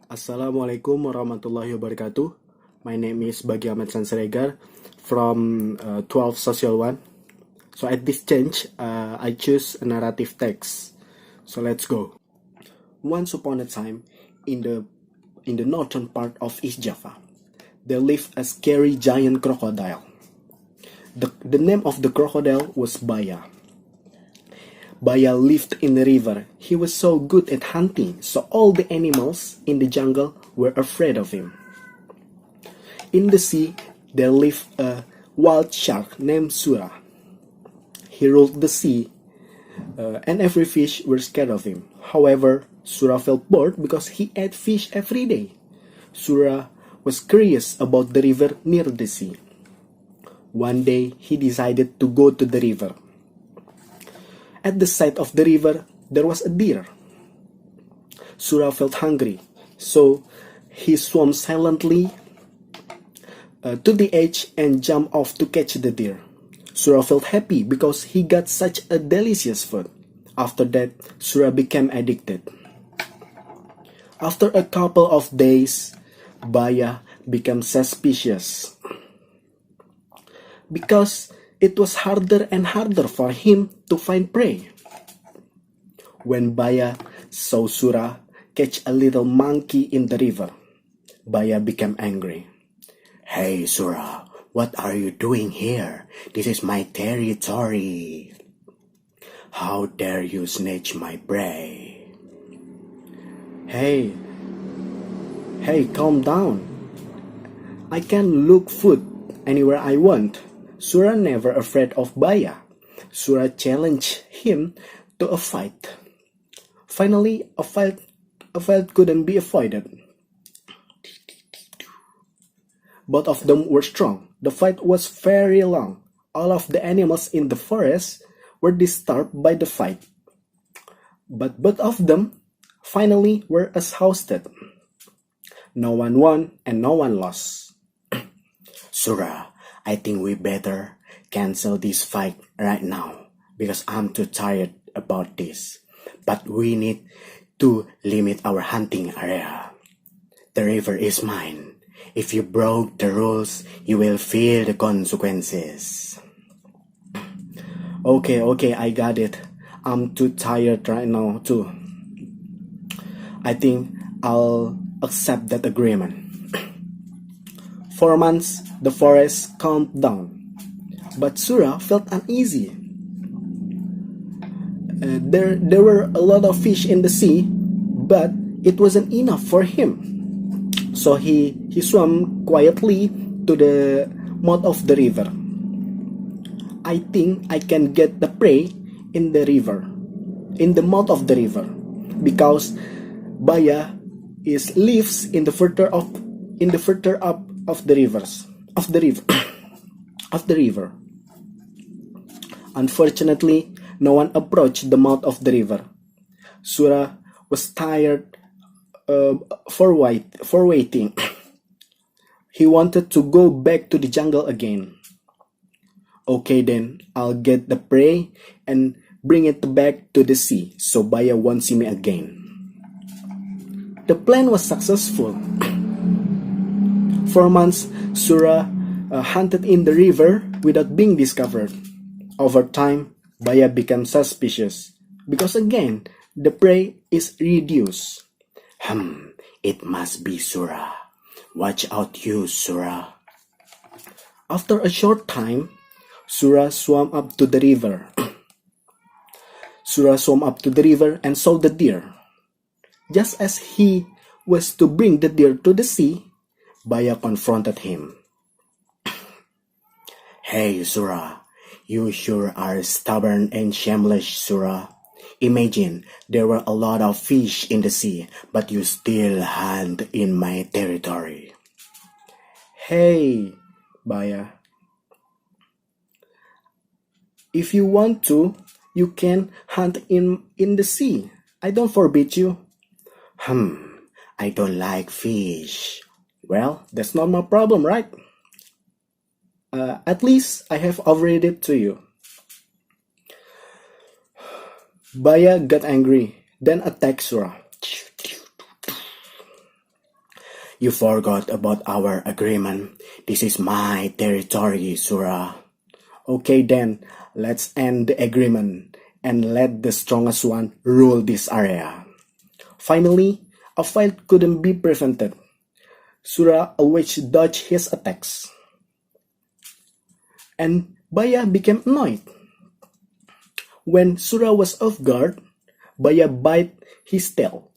Assalamualaikum warahmatullahi wabarakatuh. My name is Bagya Achmad Ihsan Siregar from 12 Social 1. So at this change, I choose a narrative text. So let's go. Once upon a time, in the northern part of East Java, there lived a scary giant crocodile. The name of the crocodile was Baya. Baya lived in the river. He was so good at hunting, so all the animals in the jungle were afraid of him. In the sea, there lived a wild shark named Sura. He ruled the sea, and every fish were scared of him. However, Sura felt bored because he ate fish every day. Sura was curious about the river near the sea. One day, he decided to go to the river. At the side of the river, there was a deer. Sura felt hungry, so he swam silently to the edge and jumped off to catch the deer. Sura felt happy because he got such a delicious food. After that, Sura became addicted. After a couple of days, Baya became suspicious because it was harder and harder for him to find prey. When Baya saw Sura catch a little monkey in the river, Baya became angry. "Hey Sura, what are you doing here? This is my territory. How dare you snatch my prey?" Hey, calm down. I can look food anywhere I want. Sura never afraid of Baya. Sura challenged him to a fight. Finally, a fight couldn't be avoided. Both of them were strong. The fight was very long. All of the animals in the forest were disturbed by the fight. But both of them finally were exhausted. No one won and no one lost. "Sura, I think we better cancel this fight right now because I'm too tired about this. But we need to limit our hunting area. The river is mine. If you broke the rules, you will feel the consequences." Okay, I got it. I'm too tired right now too. I think I'll accept that agreement. For months, the forest calmed down, but Sura felt uneasy. There were a lot of fish in the sea, but it wasn't enough for him. So he swam quietly to the mouth of the river. "I think I can get the prey in the mouth of the river, because Baya lives in the further up of the river. Unfortunately, no one approached the mouth of the river. Sura was tired for waiting. He wanted to go back to the jungle again. "Okay then, I'll get the prey and bring it back to the sea so Baya won't see me again." The plan was successful. For months, Sura hunted in the river without being discovered. Over time, Baya became suspicious because again, the prey is reduced. It must be Sura. Watch out you, Sura." After a short time, Sura swam up to the river. And saw the deer. Just as he was to bring the deer to the sea, Baya confronted him. "Hey Sura, you sure are stubborn and shameless, Sura. Imagine there were a lot of fish in the sea, but you still hunt in my territory." "Hey, Baya. If you want to, you can hunt in the sea. I don't forbid you." I don't like fish." "Well, that's not my problem, right? At least I have offered it to you." Baya got angry, then attacked Sura. You forgot about our agreement. This is my territory, Surah. Okay then, let's end the agreement and let the strongest one rule this area. Finally, a fight couldn't be prevented. Surah always dodged his attacks. And Baya became annoyed. When Surah was off guard, Baya bit his tail.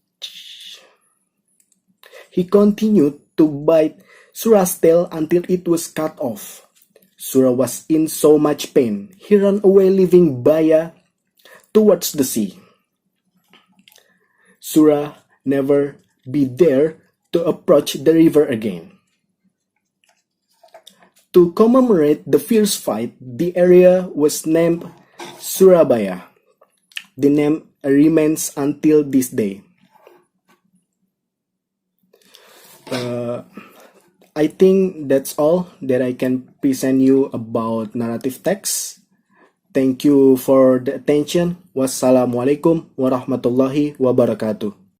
He continued to bite Surah's tail until it was cut off. Surah was in so much pain, he ran away leaving Baya towards the sea. Surah never be there to approach the river again. To commemorate the fierce fight, the area was named Surabaya. The name remains until this day. I think that's all that I can present you about narrative text. Thank you for the attention. Wassalamualaikum warahmatullahi wabarakatuh.